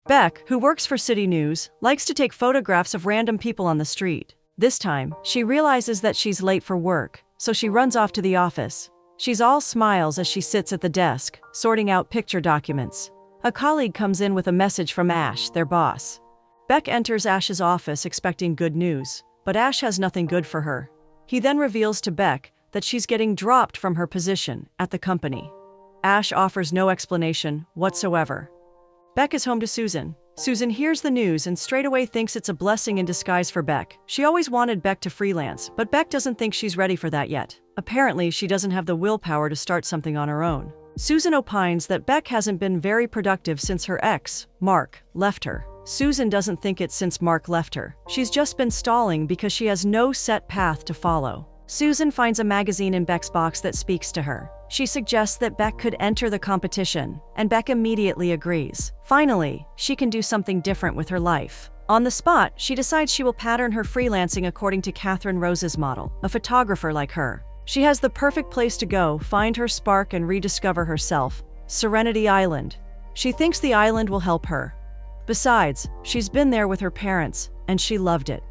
Beck, who works for City News, likes to take photographs of random people on the street. This time, she realizes that she's late for work, so she runs off to the office. She's all smiles as she sits at the desk, sorting out picture documents. A colleague comes in with a message from Ash, their boss. Beck enters Ash's office expecting good news, but Ash has nothing good for her. He then reveals to Beck that she's getting dropped from her position at the company. Ash offers no explanation whatsoever. Beck is home to Susan. Susan hears the news and straight away thinks it's a blessing in disguise for Beck. She always wanted Beck to freelance, but Beck doesn't think she's ready for that yet. Apparently, she doesn't have the willpower to start something on her own. Susan opines that Beck hasn't been very productive since her ex, Mark, left her. Susan doesn't think it's since Mark left her. She's just been stalling because she has no set path to follow. Susan finds a magazine in Beck's box that speaks to her. She suggests that Beck could enter the competition, and Beck immediately agrees. Finally, she can do something different with her life. On the spot, she decides she will pattern her freelancing according to Catherine Rose's model, a photographer like her. She has the perfect place to go, find her spark and rediscover herself: Serenity Island. She thinks the island will help her. Besides, she's been there with her parents, and she loved it.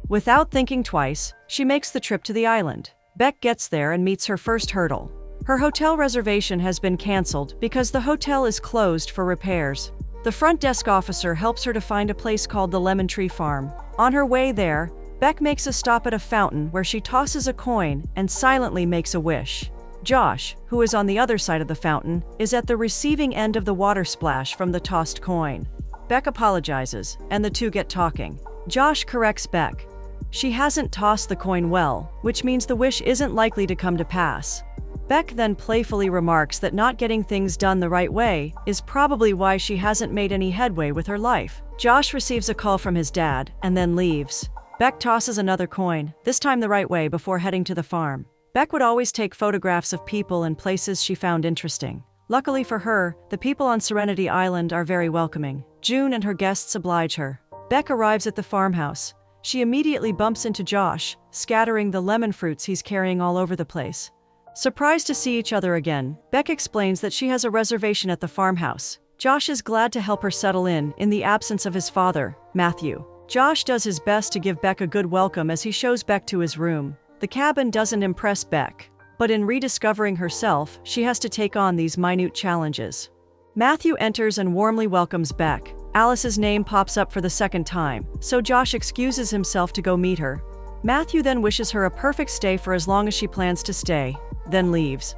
Without thinking twice, she makes the trip to the island. Beck gets there and meets her first hurdle. Her hotel reservation has been canceled because the hotel is closed for repairs. The front desk officer helps her to find a place called the Lemon Tree Farm. On her way there, Beck makes a stop at a fountain where she tosses a coin and silently makes a wish. Josh, who is on the other side of the fountain, is at the receiving end of the water splash from the tossed coin. Beck apologizes, and the two get talking. Josh corrects Beck. She hasn't tossed the coin well, which means the wish isn't likely to come to pass. Beck then playfully remarks that not getting things done the right way is probably why she hasn't made any headway with her life. Josh receives a call from his dad and then leaves. Beck tosses another coin, this time the right way, before heading to the farm. Beck would always take photographs of people and places she found interesting. Luckily for her, the people on Serenity Island are very welcoming. June and her guests oblige her. Beck arrives at the farmhouse. She immediately bumps into Josh, scattering the lemon fruits he's carrying all over the place. Surprised to see each other again, Beck explains that she has a reservation at the farmhouse. Josh is glad to help her settle in the absence of his father, Matthew. Josh does his best to give Beck a good welcome as he shows Beck to his room. The cabin doesn't impress Beck, but in rediscovering herself, she has to take on these minute challenges. Matthew enters and warmly welcomes Beck. Alice's name pops up for the second time, so Josh excuses himself to go meet her. Matthew then wishes her a perfect stay for as long as she plans to stay, then leaves.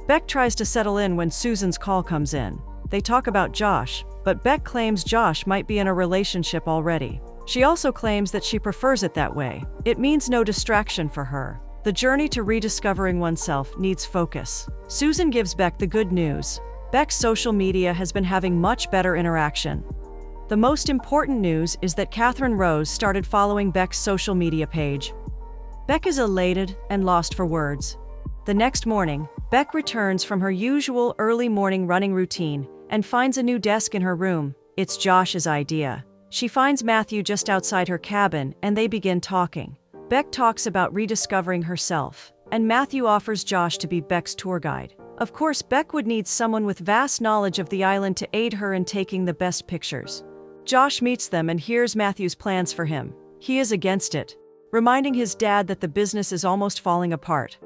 Beck tries to settle in when Susan's call comes in. They talk about Josh, but Beck claims Josh might be in a relationship already. She also claims that she prefers it that way. It means no distraction for her. The journey to rediscovering oneself needs focus. Susan gives Beck the good news. Beck's social media has been having much better interaction. The most important news is that Catherine Rose started following Beck's social media page. Beck is elated and lost for words. The next morning, Beck returns from her usual early morning running routine and finds a new desk in her room. It's Josh's idea. She finds Matthew just outside her cabin and they begin talking. Beck talks about rediscovering herself, and Matthew offers Josh to be Beck's tour guide. Of course, Beck would need someone with vast knowledge of the island to aid her in taking the best pictures. Josh meets them and hears Matthew's plans for him. He is against it, reminding his dad that the business is almost falling apart.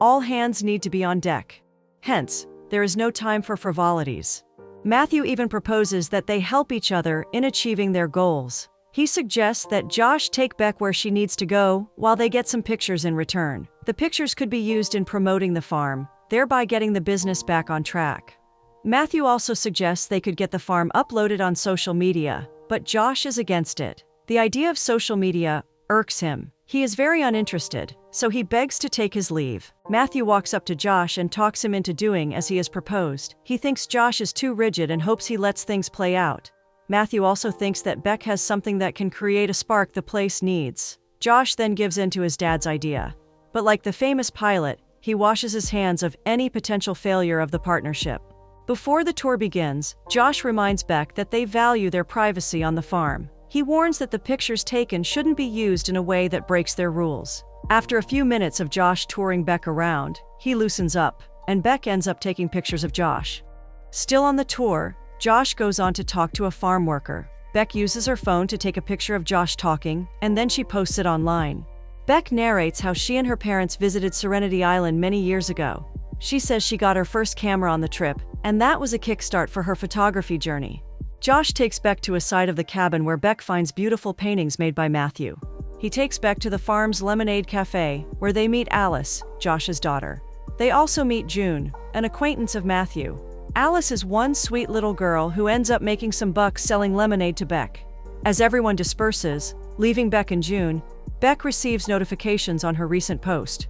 All hands need to be on deck. Hence, there is no time for frivolities. Matthew even proposes that they help each other in achieving their goals. He suggests that Josh take Beck where she needs to go, while they get some pictures in return. The pictures could be used in promoting the farm, thereby getting the business back on track. Matthew also suggests they could get the farm uploaded on social media, but Josh is against it. The idea of social media irks him. He is very uninterested, so he begs to take his leave. Matthew walks up to Josh and talks him into doing as he has proposed. He thinks Josh is too rigid and hopes he lets things play out. Matthew also thinks that Beck has something that can create a spark the place needs. Josh then gives in to his dad's idea. But like the famous pilot, he washes his hands of any potential failure of the partnership. Before the tour begins, Josh reminds Beck that they value their privacy on the farm. He warns that the pictures taken shouldn't be used in a way that breaks their rules. After a few minutes of Josh touring Beck around, he loosens up, and Beck ends up taking pictures of Josh. Still on the tour, Josh goes on to talk to a farm worker. Beck uses her phone to take a picture of Josh talking, and then she posts it online. Beck narrates how she and her parents visited Serenity Island many years ago. She says she got her first camera on the trip, and that was a kickstart for her photography journey. Josh takes Beck to a side of the cabin where Beck finds beautiful paintings made by Matthew. He takes Beck to the farm's Lemonade Cafe, where they meet Alice, Josh's daughter. They also meet June, an acquaintance of Matthew. Alice is one sweet little girl who ends up making some bucks selling lemonade to Beck. As everyone disperses, leaving Beck and June, Beck receives notifications on her recent post.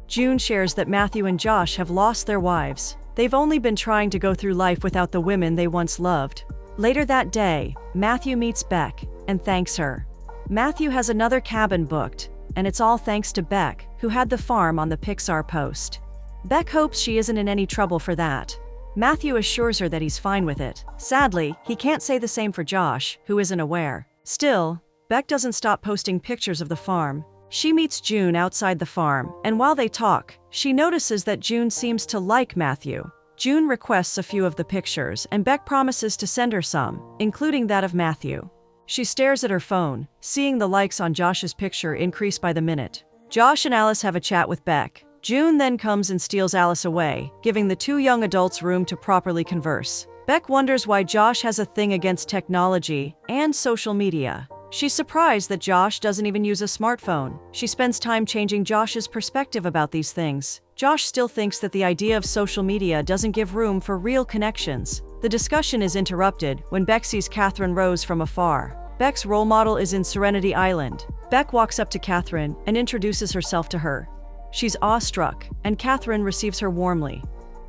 June shares that Matthew and Josh have lost their wives. They've only been trying to go through life without the women they once loved. Later that day, Matthew meets Beck and thanks her. Matthew has another cabin booked, and it's all thanks to Beck, who had the farm on the Pixar post. Beck hopes she isn't in any trouble for that. Matthew assures her that he's fine with it. Sadly, he can't say the same for Josh, who isn't aware. Still, Beck doesn't stop posting pictures of the farm. She meets June outside the farm, and while they talk, she notices that June seems to like Matthew. June requests a few of the pictures, and Beck promises to send her some, including that of Matthew. She stares at her phone, seeing the likes on Josh's picture increase by the minute. Josh and Alice have a chat with Beck. June then comes and steals Alice away, giving the two young adults room to properly converse. Beck wonders why Josh has a thing against technology and social media. She's surprised that Josh doesn't even use a smartphone. She spends time changing Josh's perspective about these things. Josh still thinks that the idea of social media doesn't give room for real connections. The discussion is interrupted when Beck sees Catherine Rose from afar. Beck's role model is in Serenity Island. Beck walks up to Catherine and introduces herself to her. She's awestruck, and Catherine receives her warmly.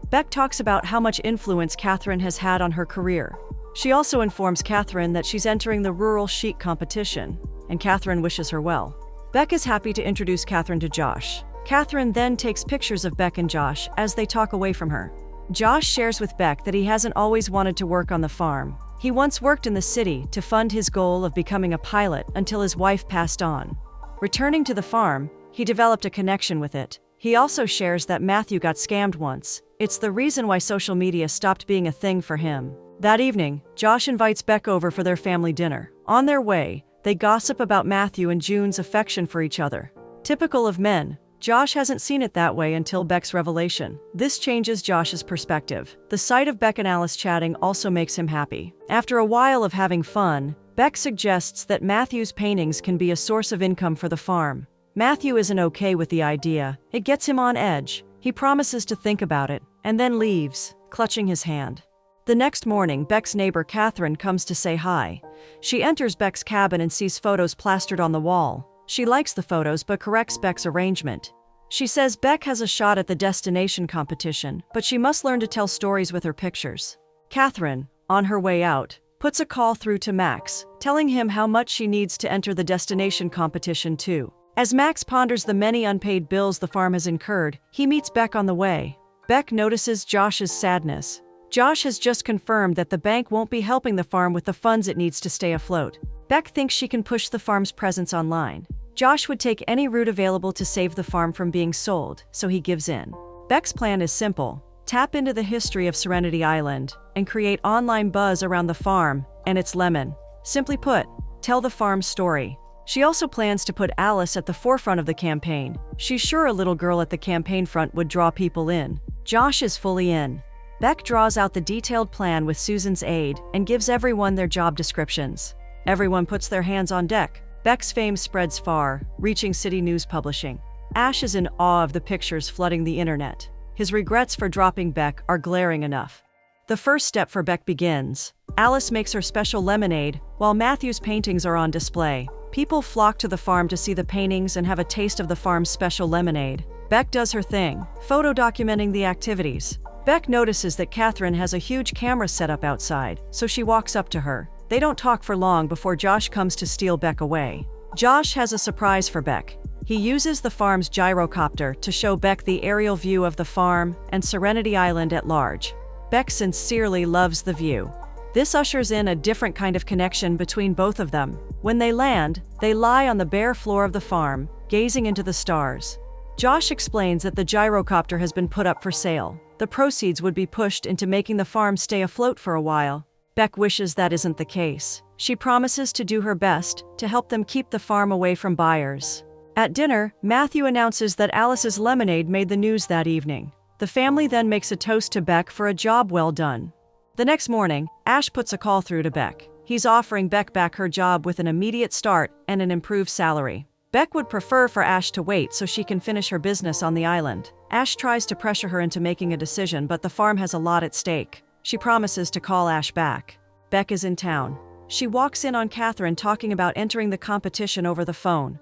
Beck talks about how much influence Catherine has had on her career. She also informs Catherine that she's entering the rural chic competition, and Catherine wishes her well. Beck is happy to introduce Catherine to Josh. Catherine then takes pictures of Beck and Josh as they talk away from her. Josh shares with Beck that he hasn't always wanted to work on the farm. He once worked in the city to fund his goal of becoming a pilot until his wife passed on. Returning to the farm, he developed a connection with it. He also shares that Matthew got scammed once. It's the reason why social media stopped being a thing for him. That evening, Josh invites Beck over for their family dinner. On their way, they gossip about Matthew and June's affection for each other. Typical of men, Josh hasn't seen it that way until Beck's revelation. This changes Josh's perspective. The sight of Beck and Alice chatting also makes him happy. After a while of having fun, Beck suggests that Matthew's paintings can be a source of income for the farm. Matthew isn't okay with the idea. It gets him on edge. He promises to think about it, and then leaves, clutching his hand. The next morning, Beck's neighbor Catherine comes to say hi. She enters Beck's cabin and sees photos plastered on the wall. She likes the photos but corrects Beck's arrangement. She says Beck has a shot at the destination competition, but she must learn to tell stories with her pictures. Catherine, on her way out, puts a call through to Max, telling him how much she needs to enter the destination competition too. As Max ponders the many unpaid bills the farm has incurred, he meets Beck on the way. Beck notices Josh's sadness. Josh has just confirmed that the bank won't be helping the farm with the funds it needs to stay afloat. Beck thinks she can push the farm's presence online. Josh would take any route available to save the farm from being sold, so he gives in. Beck's plan is simple: tap into the history of Serenity Island and create online buzz around the farm and its lemon. Simply put, tell the farm's story. She also plans to put Alice at the forefront of the campaign. She's sure a little girl at the campaign front would draw people in. Josh is fully in. Beck draws out the detailed plan with Susan's aid and gives everyone their job descriptions. Everyone puts their hands on deck. Beck's fame spreads far, reaching City News Publishing. Ash is in awe of the pictures flooding the internet. His regrets for dropping Beck are glaring enough. The first step for Beck begins. Alice makes her special lemonade, while Matthew's paintings are on display. People flock to the farm to see the paintings and have a taste of the farm's special lemonade. Beck does her thing, photo documenting the activities. Beck notices that Catherine has a huge camera set up outside, so she walks up to her. They don't talk for long before Josh comes to steal Beck away. Josh has a surprise for Beck. He uses the farm's gyrocopter to show Beck the aerial view of the farm and Serenity Island at large. Beck sincerely loves the view. This ushers in a different kind of connection between both of them. When they land, they lie on the bare floor of the farm, gazing into the stars. Josh explains that the gyrocopter has been put up for sale. The proceeds would be pushed into making the farm stay afloat for a while. Beck wishes that isn't the case. She promises to do her best to help them keep the farm away from buyers. At dinner, Matthew announces that Alice's lemonade made the news that evening. The family then makes a toast to Beck for a job well done. The next morning, Ash puts a call through to Beck. He's offering Beck back her job with an immediate start and an improved salary. Beck would prefer for Ash to wait so she can finish her business on the island. Ash tries to pressure her into making a decision, but the farm has a lot at stake. She promises to call Ash back. Beck is in town. She walks in on Catherine talking about entering the competition over the phone.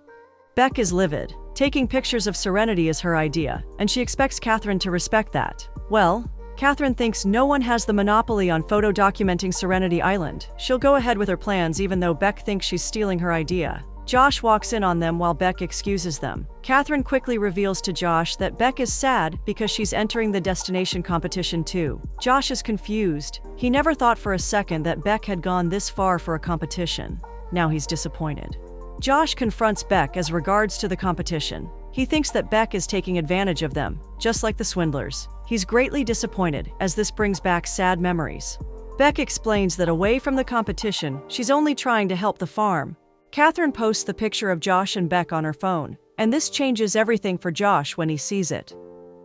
Beck is livid. Taking pictures of Serenity is her idea, and she expects Catherine to respect that. Well, Catherine thinks no one has the monopoly on photo documenting Serenity Island. She'll go ahead with her plans even though Beck thinks she's stealing her idea. Josh walks in on them while Beck excuses them. Catherine quickly reveals to Josh that Beck is sad because she's entering the destination competition too. Josh is confused. He never thought for a second that Beck had gone this far for a competition. Now he's disappointed. Josh confronts Beck as regards to the competition. He thinks that Beck is taking advantage of them, just like the swindlers. He's greatly disappointed as this brings back sad memories. Beck explains that away from the competition, she's only trying to help the farm. Catherine posts the picture of Josh and Beck on her phone, and this changes everything for Josh when he sees it.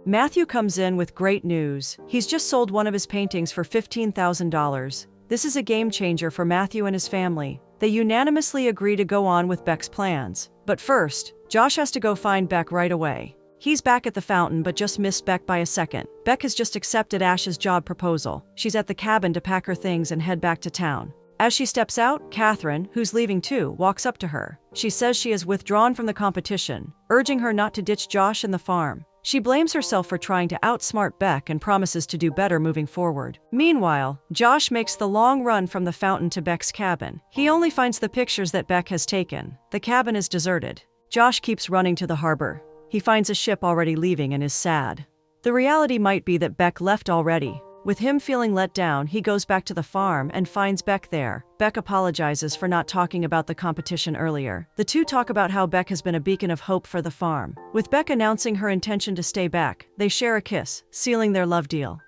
Matthew comes in with great news. He's just sold one of his paintings for $15,000. This is a game changer for Matthew and his family. They unanimously agree to go on with Beck's plans. But first, Josh has to go find Beck right away. He's back at the fountain but just missed Beck by a second. Beck has just accepted Ash's job proposal. She's at the cabin to pack her things and head back to town. As she steps out, Catherine, who's leaving too, walks up to her. She says she has withdrawn from the competition, urging her not to ditch Josh and the farm. She blames herself for trying to outsmart Beck and promises to do better moving forward. Meanwhile, Josh makes the long run from the fountain to Beck's cabin. He only finds the pictures that Beck has taken. The cabin is deserted. Josh keeps running to the harbor. He finds a ship already leaving and is sad. The reality might be that Beck left already. With him feeling let down, he goes back to the farm and finds Beck there. Beck apologizes for not talking about the competition earlier. The two talk about how Beck has been a beacon of hope for the farm. With Beck announcing her intention to stay back, they share a kiss, sealing their love deal.